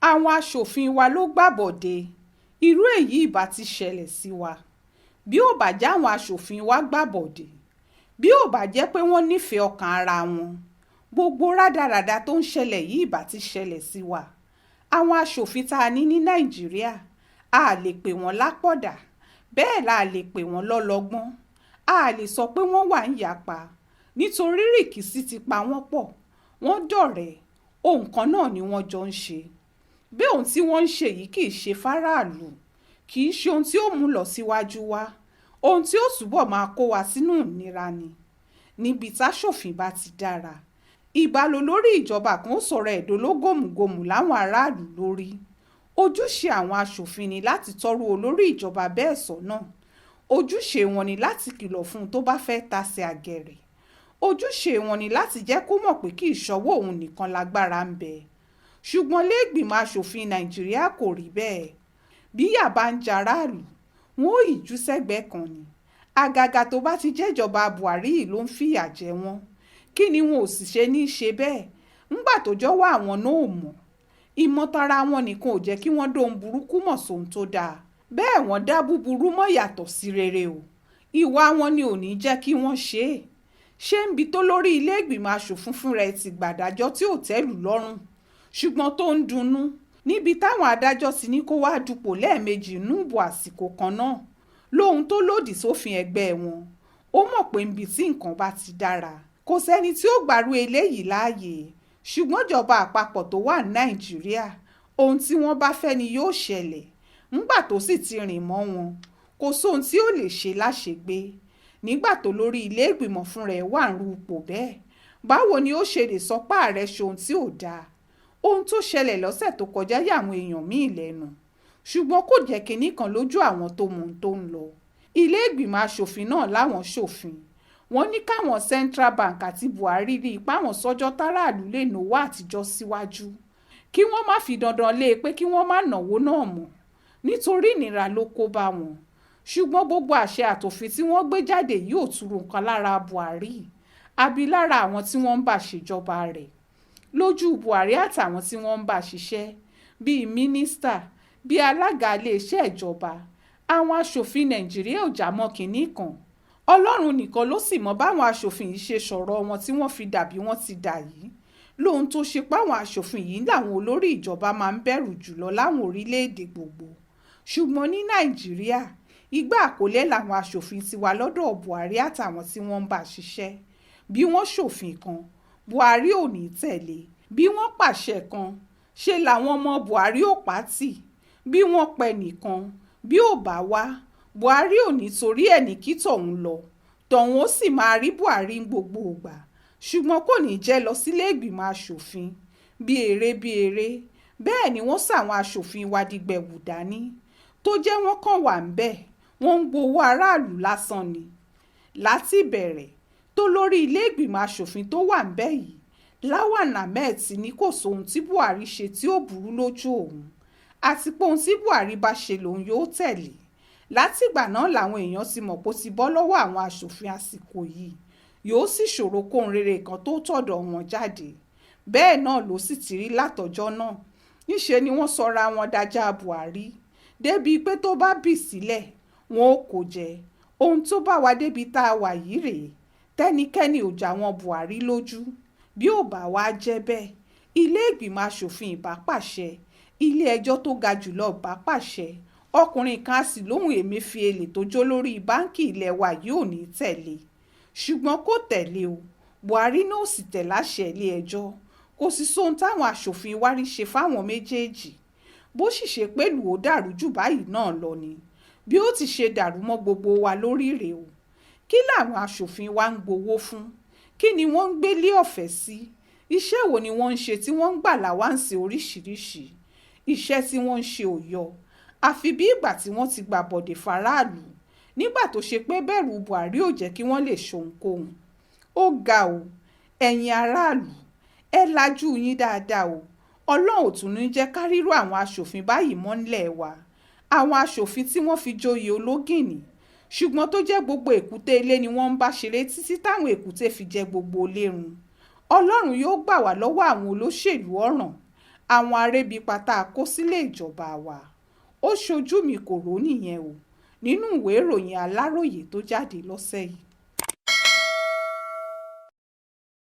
Àwọn aṣòfin wa ló gbàbọ̀dé. Irú èyí ìbá ti ṣẹlẹ̀ sí wa bí ó bá jẹ́ àwọn aṣòfin wa gbàbọ̀dé, bí ó bá jẹ́ pé wọ́n nífẹ̀ẹ́ ọkàn ara wọn. Gbogbo rádaràda tó ń ṣẹlẹ̀ yìí ìbá ti ṣẹlẹ̀ sí wa. Àwọn aṣòfin tá a ní Nàìjíríà, a lè pè wọ́n lápọ̀dà, bẹ́ẹ̀ la lè pè wọ́n lọ́lọ́gbọ́n. A lè sọ pé wọ́n wà ń yapa nítorí rìkísí ti pa wọ́n pọ̀. Wọ́n dọ̀rẹ́, ohun kan náà ni wọ́n jọ ń ṣe. Bí ohun tí wọ́n ń ṣe yìí kì í ṣe fáráàlú, kì í ṣe ohun tí ó mú lọ síwájú wa, ohun tí ó túbọ̀ máa kó wa sínú ìnira ni. Níbi táṣòfin bá ti dára, ìbálò lórí ìjọba kan ó sọ̀rọ̀ ẹ̀dọ́ lógòmùgòmù láwọn aráàlú lórí. Ojúṣe àwọn aṣòfin ni láti tọ́rú olórí ìjọba bẹ́ẹ̀ sọ́nà. Ojúṣe wọn ni láti kìlọ̀ fún un tó bá fẹ́ tasẹ̀ àgẹ̀rẹ̀. Ojúṣe wọn ni láti jẹ́ kó mọ̀ pé kì í ṣọwọ́ òun nìkan lágbára ń bẹ. Ṣùgbọ́n ilé-ìgbìmọ̀ aṣòfin Nàìjíríà kò rí bẹ́ẹ̀. Bí ìyà bá ń jàráàlú, wọn ò yíjú sẹ́gbẹ̀ẹ́ kan ni. Àgàgà tó bá ti jẹ́jọba Buhari yìí ló ń fìyà jẹ wọ́n. Kí ni wọn ò sì ṣe ní í ṣe bẹ́ẹ̀? Ńgbà tó jọ́wọ́ àwọn náà ò mọ̀. Ìmọ̀tara wọn nìkan ò jẹ́ kí wọ́n dóhun burúkú mọ̀ sóhun tó dáa. Bẹ́ẹ̀ wọ́n dá búburú mọ̀ yàtọ̀ sí rere o. Ìwà wọn ni ò ní jẹ́ kí wọ́n ṣe é. Ṣé ń bi tó lórí ilé ìgbìmọ̀ aṣòfin fúnra ẹ̀ ti gbàdájọ́ tí ò tẹ́lù lọ́rùn, ṣùgbọ́n tó ń dunnú níbi táwọn adájọ́ ti ní kó wá dupò lẹ́ẹ̀mejì núbò àsìkò kan náà lóhun tó lòdì sófin ẹgbẹ́ wọn. Ó mọ̀ pé níbi tí nǹkan bá ti dára kò sẹ́ni tí ó gbàrú eléyìí láàyè. Ṣùgbọ́n ìjọba àpapọ̀ tó wà ní Nàìjíríà, ohun tí wọ́n bá fẹ́ ni yóò ṣẹlẹ̀. Ńgbà tó sì ti rìn mọ́ wọn, kò sóhun tí ó lè ṣe láṣegbé. Nígbà tó lórí ilé ìgbìmọ̀ fúnra ẹ̀ wà ń ru ipò bẹ́ẹ̀, báwo ni ó ṣe lè sọ pé ààrẹ ṣohun tí ò dáa? Ohun tó ṣẹlẹ̀ lọ́sẹ̀ tó kọjá yà àwọn èèyàn míì lẹ́nu, ṣùgbọ́n kò jẹ́ kinní kan lójú àwọn tó mọ ohun tó ń lọ. Ilé ìgbìmọ̀ aṣòfin náà láwọn ṣòfin. Wọ́n ní káwọn Central Bank àti Buhari rí ipá wọn sọ́jọ́ táráàlú lè náwó àtijọ́ síwájú, kí wọ́n má fi dandan lé e pé kí wọ́n má náwó náà mọ́ nítorí ìnira ló kó bá wọn. Ṣùgbọ́n gbogbo àṣẹ àtòfin tí wọ́n gbé jáde yóò turu nǹkan lára Buhari àbí lára àwọn tí wọ́n ń bá ṣèjọba rẹ̀. Lójú Buhari àtàwọn tí wọ́n ń bá ṣiṣẹ́ bíi mínísítà, bíi alága iléeṣẹ́ ìjọba, àwọn aṣòfin Nàìjíríà ò já mọ́ kinní kan. Ọlọ́run nìkan ló sì mọ báwọn aṣòfin yìí ṣe sọ̀rọ̀ wọn tí wọ́n fi dà bí wọ́n ti dà yìí. Lóhun tó ṣe páwọn aṣòfin yìí làwọn olórí ìjọba máa ń bẹ̀rù jùlọ láwọn orílẹ̀-èdè gbogbo. Ṣùgbọ́n ní Nàìjíríà, igbá àkọlé làwọn aṣòfin ti wà lọ́dọ̀ Buhari àtàwọn tí wọ́n ń bá ṣiṣẹ́. Bí wọ́n ṣòfin kan, Buhari ò ní tẹ̀lé. Bí wọ́n pàṣẹ kan, ṣe làwọn ọmọ Buhari ò pátì. Bí wọ́n pẹ nìkan, bí ò bá wá, Buhari ò ní torí ẹ̀ ní kí tọ̀hún lọ. Tọ̀hún ó sì máa rí Buhari ń gbogbo ìgbà. Ṣùgbọ́n kò ní jẹ́ lọ sílé ìgbìmọ̀ aṣòfin bí eré. Bẹ́ẹ̀ ni wọ́n sàwọn aṣòfin wa dìgbẹ̀wù dání tó jẹ́ wọ́n kàn wà ń bẹ̀. Wọ́n ń gbowó aráàlú lásán ni. Láti ìbẹ̀rẹ̀ tó lórí ilé ìgbìmọ̀ aṣòfin tó wà ń bẹ̀ yìí, Lawan Ahmed ti ní kò sóhun tí Buhari ṣe tí ó burú lójú òun, àti pé ohun tí Buhari bá ṣe lòun yóò tẹ̀lé. Látìgbà náà làwọn èèyàn ti mọ̀ pé ó ti bọ́ lọ́wọ́ àwọn aṣòfin àsìkò yìí. Yóò sì ṣòro kóhun rere kan tó tọ̀dọ̀ wọn jáde. Bẹ́ẹ̀ náà ló sì ti rí látọjọ́ náà. Níṣe ni wọ́n sọra wọn dájà Buhari débi pé tó bá bì sílẹ̀ wọn ò kó jẹ. Ohun tó bá wa débi tá a wà yìí rèé. Tẹ́nikẹ́ni ò já wọn Buhari lójú. Bí ò bá wá jẹ́ bẹ́ẹ̀, ilé ìgbìmọ̀ aṣòfin ìbá pàṣẹ, ilé ẹjọ́ tó ga jùlọ ìbá pàṣẹ. Ọkùnrin kan á sì lóhùn Emefiele tó jó lórí báńkì ilẹ̀ wa yìí ò ní tẹ̀lé. Ṣùgbọ́n kò tẹ̀lé o. Buhari náà sì tẹ̀ láṣẹ ilé ẹjọ́. Kò sí sóhun táwọn aṣòfin wa rí ṣe fáwọn méjèèjì. Bó sì ṣe pé lù ó dàrú jù báyìí náà lọ ni. Bí ó ti ṣe dàrú mọ́ gbogbo wa lórí rèé o. Kí làwọn aṣòfin wa ń gbowó fún? Kí ni wọ́n ń gbélé ọ̀fẹ́ sí? Iṣẹ́ wo ni wọ́n ń ṣe tí wọ́n ń gbà láwáǹsì oríṣiríṣi? Iṣẹ́ tí wọ́n ń ṣe ò yọ. Àfi bí ìgbà tí wọ́n ti gbàbọ̀dè faraàlú nígbà tó ṣe pé bẹ̀rù Buhari ò jẹ́ kí wọ́n lè ṣohunkóhun. Ó ga o, ẹ̀yin aráàlú, ẹ lajú yín dáadáa o. Ọlọ́run ò tún ní jẹ́ ká rírú àwọn aṣòfin báyìí mọ́ nílẹ̀ wa. Àwọn aṣòfin tí wọ́n fi joyè ológìnní, ṣùgbọ́n tó jẹ́ gbogbo èkúté ilé ni wọ́n ń bá ṣeré títí táwọn èkúté fi jẹ gbogbo ilé run. Ọlọ́run yóò gbà wá lọ́wọ́ àwọn olóṣèlú ọ̀ràn àwọn arébípa tá a kó sílé ìjọba wa. Ó ṣojú mi kò rò nìyẹn o nínú ìwé ìròyìn Aláròyé tó jáde lọ́sẹ̀ yìí.